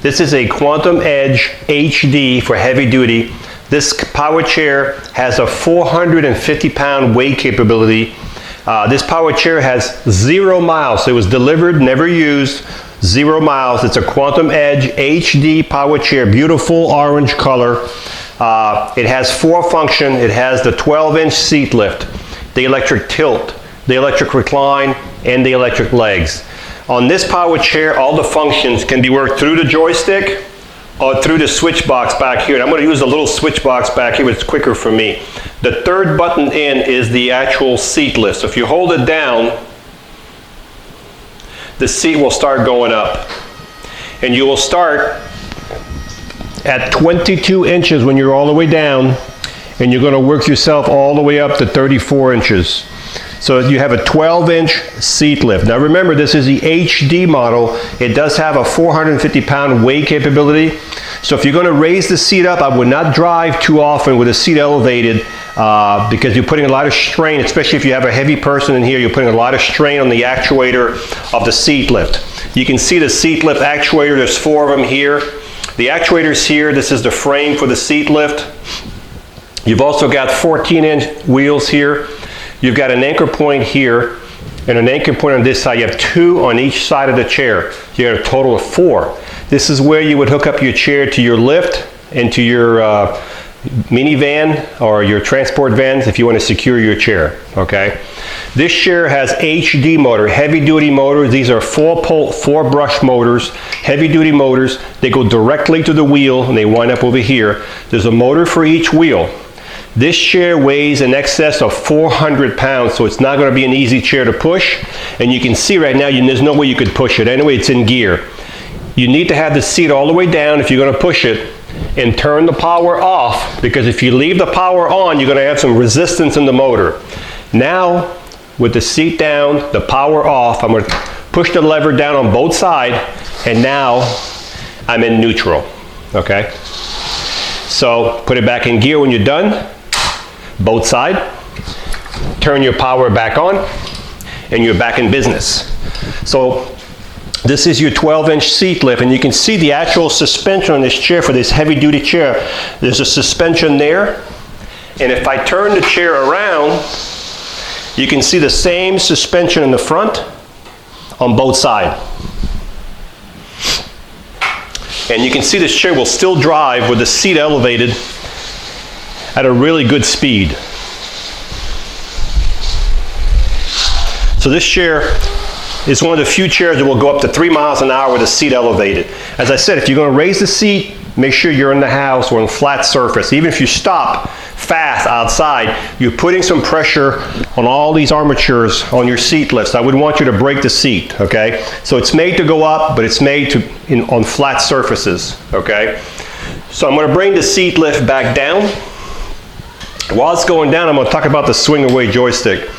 This is a Quantum Edge HD for heavy duty. This power chair has a 450-pound weight capability. This power chair has 0 miles. So it was delivered, never used, 0 miles. It's a Quantum Edge HD power chair, beautiful orange color. It has 4 functions. It has the 12-inch seat lift, the electric tilt, the electric recline, and the electric legs. On this power chair, all the functions can be worked through the joystick or through the switch box back here. And I'm going to use a little switch box back here, it's quicker for me. The third button in is the actual seat lift. So if you hold it down, the seat will start going up. And you will start at 22 inches when you're all the way down, and you're going to work yourself all the way up to 34 inches. So you have a 12-inch seat lift. Now remember, this is the HD model. It does have a 450-pound weight capability. So if you're going to raise the seat up, I would not drive too often with the seat elevated because you're putting a lot of strain, especially if you have a heavy person in here, you're putting a lot of strain on the actuator of the seat lift. You can see the seat lift actuator, there's 4 of them here. The actuator's here, this is the frame for the seat lift. You've also got 14-inch wheels here. You've got an anchor point here and an anchor point on this side. You have 2 on each side of the chair. You have a total of 4. This is where you would hook up your chair to your lift and to your minivan or your transport vans if you want to secure your chair, okay? This chair has HD motor, heavy duty motors. These are 4-brush motors, heavy duty motors. They go directly to the wheel and they wind up over here. There's a motor for each wheel. This chair weighs in excess of 400 pounds, so it's not going to be an easy chair to push. And you can see right now, there's no way you could push it. Anyway, it's in gear. You need to have the seat all the way down if you're going to push it, and turn the power off, because if you leave the power on, you're going to have some resistance in the motor. Now, with the seat down, the power off, I'm going to push the lever down on both sides, and now I'm in neutral, okay? So put it back in gear when you're done. Both sides, turn your power back on, and you're back in business. So this is your 12-inch seat lift, and you can see the actual suspension on this chair for this heavy-duty chair. There's a suspension there, and if I turn the chair around, you can see the same suspension in the front on both sides. And you can see this chair will still drive with the seat elevated at a really good speed. So this chair is one of the few chairs that will go up to 3 miles an hour with the seat elevated. As I said, if you're going to raise the seat, make sure you're in the house or on flat surface. Even if you stop fast outside, you're putting some pressure on all these armatures on your seat lifts. I wouldn't want you to break the seat, okay? So it's made to go up, but it's made on flat surfaces, okay? So I'm going to bring the seat lift back down. While it's going down, I'm going to talk about the swing away joystick.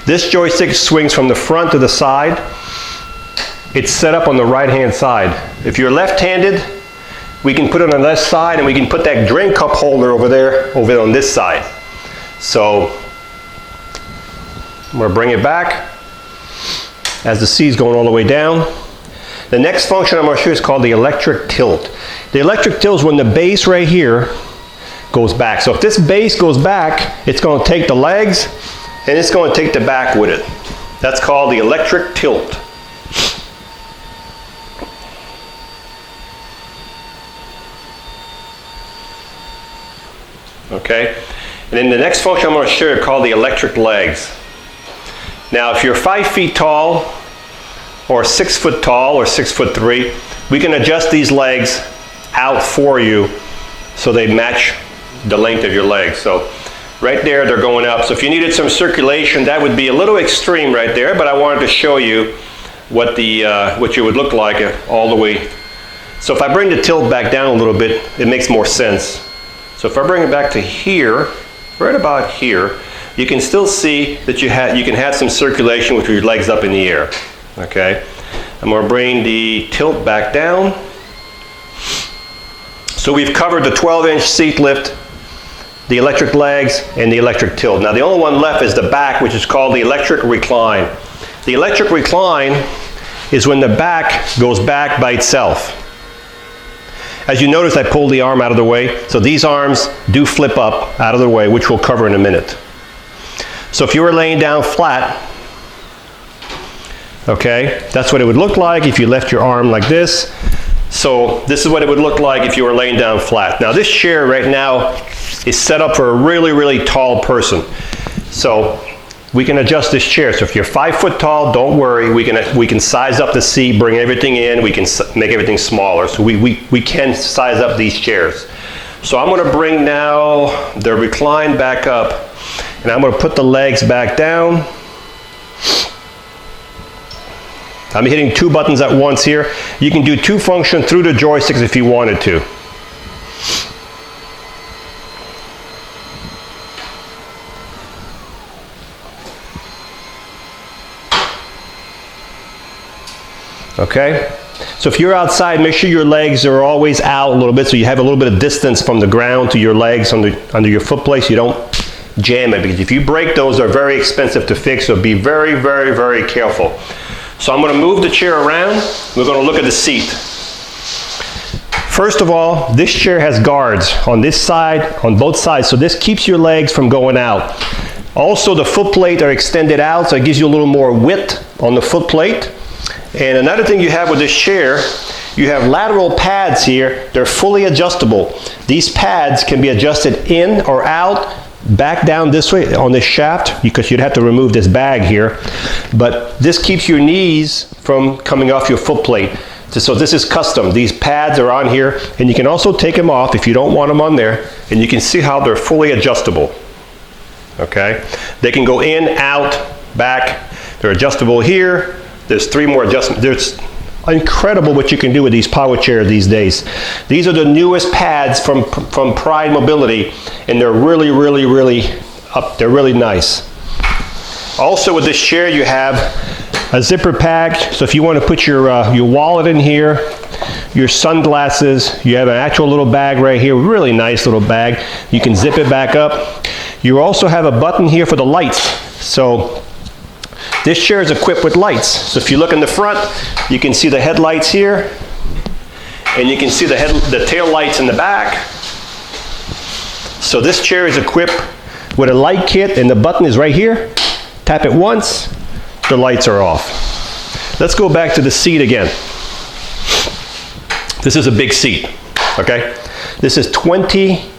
This joystick swings from the front to the side. It's set up on the right-hand side. If you're left-handed, we can put it on the left side, and we can put that drink cup holder over there on this side. So I'm going to bring it back as the seat's going all the way down. The next function I'm going to show you is called the electric tilt. The electric tilt is when the base right here goes back. So if this base goes back, it's going to take the legs and it's going to take the back with it. That's called the electric tilt. Okay, and then the next function I'm going to show you is called the electric legs. Now if you're 5 feet tall or 6 foot tall or 6'3", we can adjust these legs out for you so they match the length of your legs. So right there they're going up. So if you needed some circulation, that would be a little extreme right there, but I wanted to show you what you would look like all the way. So if I bring the tilt back down a little bit, it makes more sense. So if I bring it back to here, right about here, you can still see that you can have some circulation with your legs up in the air. Okay, I'm going to bring the tilt back down. So we've covered the 12-inch seat lift, the electric legs, and the electric tilt. Now the only one left is the back, which is called the electric recline. The electric recline is when the back goes back by itself. As you notice, I pulled the arm out of the way. So these arms do flip up out of the way, which we'll cover in a minute. So if you were laying down flat, okay, that's what it would look like if you left your arm like this. So this is what it would look like if you were laying down flat. Now this chair right now is set up for a really, really tall person. So we can adjust this chair. So if you're 5 foot tall, don't worry. We can size up the seat, bring everything in. We can make everything smaller. So we can size up these chairs. So I'm going to bring now the Recline back up, and I'm going to put the legs back down. I'm hitting 2 buttons at once here. You can do 2 functions through the joysticks if you wanted to. Okay? So if you're outside, make sure your legs are always out a little bit so you have a little bit of distance from the ground to your legs under your foot plate so you don't jam it, because if you break those, they're very expensive to fix, so be very, very, very careful. So I'm going to move the chair around. We're going to look at the seat. First of all, this chair has guards on this side, on both sides, so this keeps your legs from going out. Also, the foot plate are extended out, so it gives you a little more width on the foot plate. And another thing you have with this chair, you have lateral pads here. They're fully adjustable. These pads can be adjusted in or out, back down this way on this shaft, because you'd have to remove this bag here. But this keeps your knees from coming off your foot plate. So this is custom. These pads are on here, and you can also take them off if you don't want them on there, and you can see how they're fully adjustable. Okay? They can go in, out, back. They're adjustable here. There's 3 more adjustments. There's incredible what you can do with these power chairs these days. These are the newest pads from Pride Mobility, and they're really, really, really up. They're really nice. Also with this chair, you have a zipper pack. So if you want to put your wallet in here, your sunglasses, you have an actual little bag right here, really nice little bag. You can zip it back up. You also have a button here for the lights. So this chair is equipped with lights. So if you look in the front, you can see the headlights here, and you can see the tail lights in the back. So this chair is equipped with a light kit, and the button is right here. Tap it once, the lights are off. Let's go back to the seat again. This is a big seat, okay? This is 20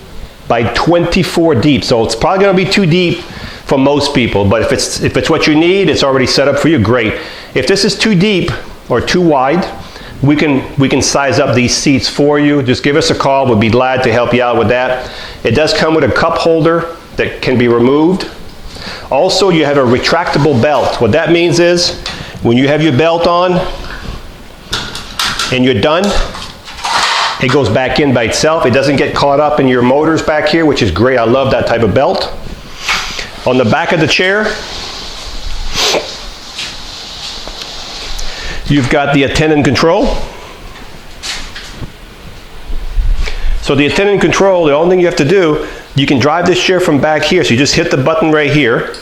by 24 deep, so it's probably gonna be too deep for most people, but if it's what you need, it's already set up for you, great. If this is too deep or too wide, we can size up these seats for you. Just give us a call, we'll be glad to help you out with that. It does come with a cup holder that can be removed. Also, you have a retractable belt. What that means is, when you have your belt on and you're done, it goes back in by itself. It doesn't get caught up in your motors back here, which is great. I love that type of belt. On the back of the chair, you've got the attendant control. So the attendant control, the only thing you have to do, you can drive this chair from back here. So you just hit the button right here,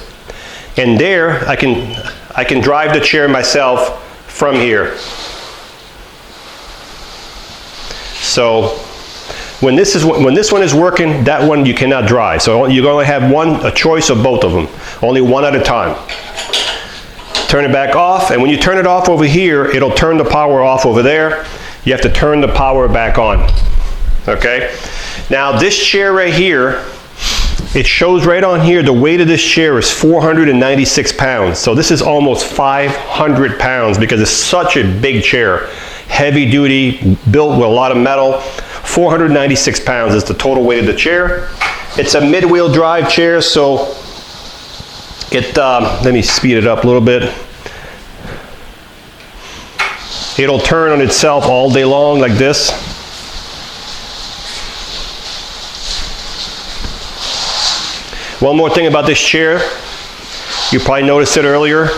and there I can drive the chair myself from here. So when this one is working, that one you cannot drive. So you're going to have a choice of both of them, only one at a time. Turn it back off, and when you turn it off over here, it'll turn the power off over there. You have to turn the power back on. Okay? Now this chair right here, it shows right on here the weight of this chair is 496 pounds. So this is almost 500 pounds because it's such a big chair. Heavy duty, built with a lot of metal. 496 pounds is the total weight of the chair. It's a mid-wheel drive chair, so let me speed it up a little bit. It'll turn on itself all day long like this. One more thing about this chair, you probably noticed it earlier.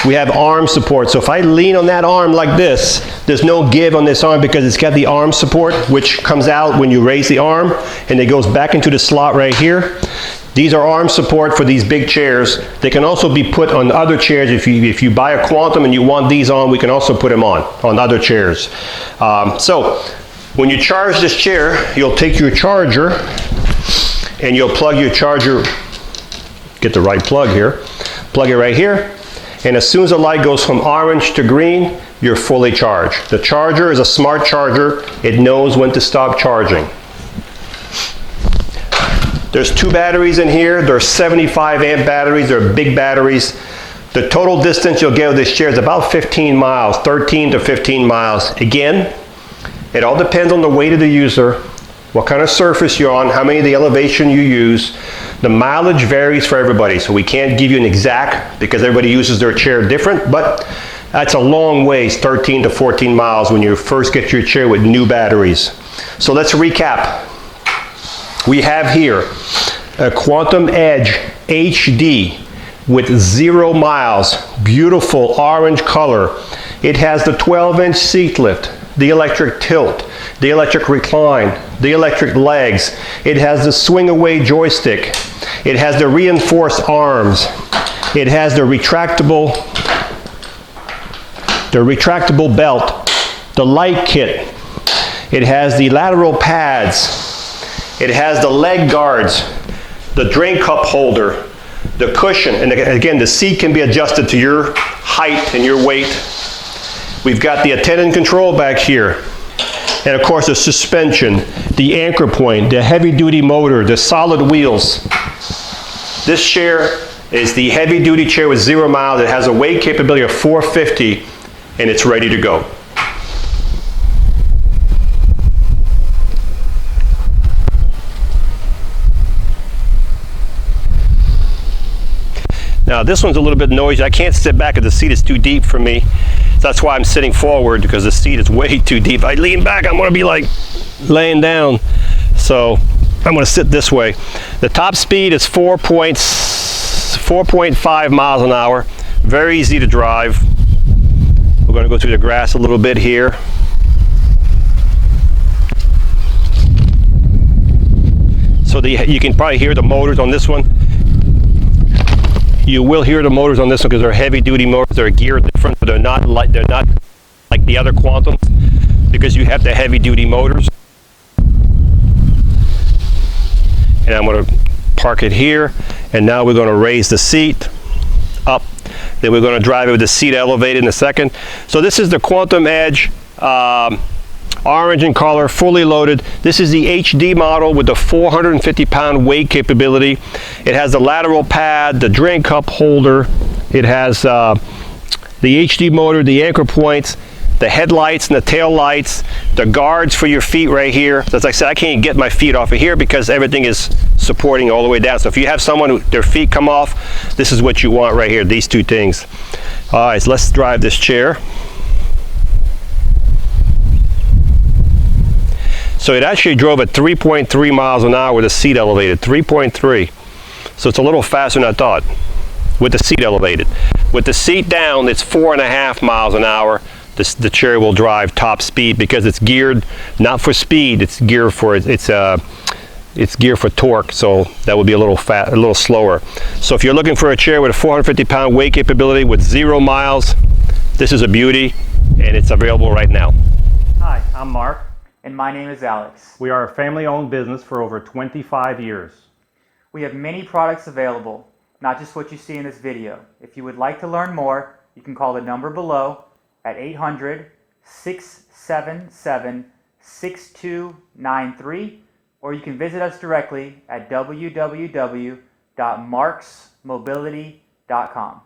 We have arm support. So if I lean on that arm like this, there's no give on this arm because it's got the arm support, which comes out when you raise the arm, and it goes back into the slot right here. These are arm support for these big chairs. They can also be put on other chairs. If you buy a Quantum and you want these on, we can also put them on other chairs. So When you charge this chair, you'll take your charger and you'll plug your charger, get the right plug here, plug it right here, and as soon as the light goes from orange to green, you're fully charged. The charger is a smart charger. It knows when to stop charging. There's 2 batteries in here. They're 75 amp batteries. They're big batteries. The total distance you'll get with this chair is about 15 miles, 13 to 15 miles. Again, it all depends on the weight of the user, what kind of surface you're on, how many of the elevation you use. The mileage varies for everybody, so we can't give you an exact because everybody uses their chair different, but that's a long ways, 13 to 14 miles when you first get your chair with new batteries. So let's recap. We have here a Quantum Edge HD with 0 miles, beautiful orange color. It has the 12-inch seat lift, the electric tilt, the electric recline, the electric legs. It has the swing away joystick. It has the reinforced arms. It has the retractable belt, the light kit. It has the lateral pads. It has the leg guards, the drink cup holder, the cushion, and again, the seat can be adjusted to your height and your weight. We've got the attendant control back here. And of course the suspension, the anchor point, the heavy duty motor, the solid wheels. This chair is the heavy duty chair with 0 miles. It has a weight capability of 450 and it's ready to go. Now this one's a little bit noisy. I can't sit back, the seat is too deep for me. So that's why I'm sitting forward, because the seat is way too deep. If I lean back, I'm gonna be like laying down. So I'm gonna sit this way. The top speed is 4.5 miles an hour. Very easy to drive. We're gonna go through the grass a little bit here. So you can probably hear the motors on this one. You will hear the motors on this one because they're heavy duty motors. They're geared different, but they're not like the other Quantums because you have the heavy duty motors. And I'm going to park it here, and now we're going to raise the seat up. Then we're going to drive it with the seat elevated in a second. So this is the Quantum Edge, orange in color, fully loaded. This is the HD model with the 450-pound weight capability. It has the lateral pad, the drink cup holder. It has the HD motor, the anchor points, the headlights and the tail lights, the guards for your feet right here. So as I said, I can't get my feet off of here because everything is supporting all the way down. So if you have someone who their feet come off, this is what you want right here, these 2 things. All right, so let's drive this chair. So it actually drove at 3.3 miles an hour with the seat elevated, 3.3. So it's a little faster than I thought with the seat elevated. With the seat down, it's 4.5 miles an hour. The chair will drive top speed because it's geared not for speed, it's geared for it's geared for torque, so that would be a little slower. So if you're looking for a chair with a 450-pound weight capability with 0 miles, this is a beauty, and it's available right now. Hi, I'm Mark. And my name is Alex. We are a family-owned business for over 25 years. We have many products available, not just what you see in this video. If you would like to learn more, you can call the number below at 800-677-6293, or you can visit us directly at www.marksmobility.com.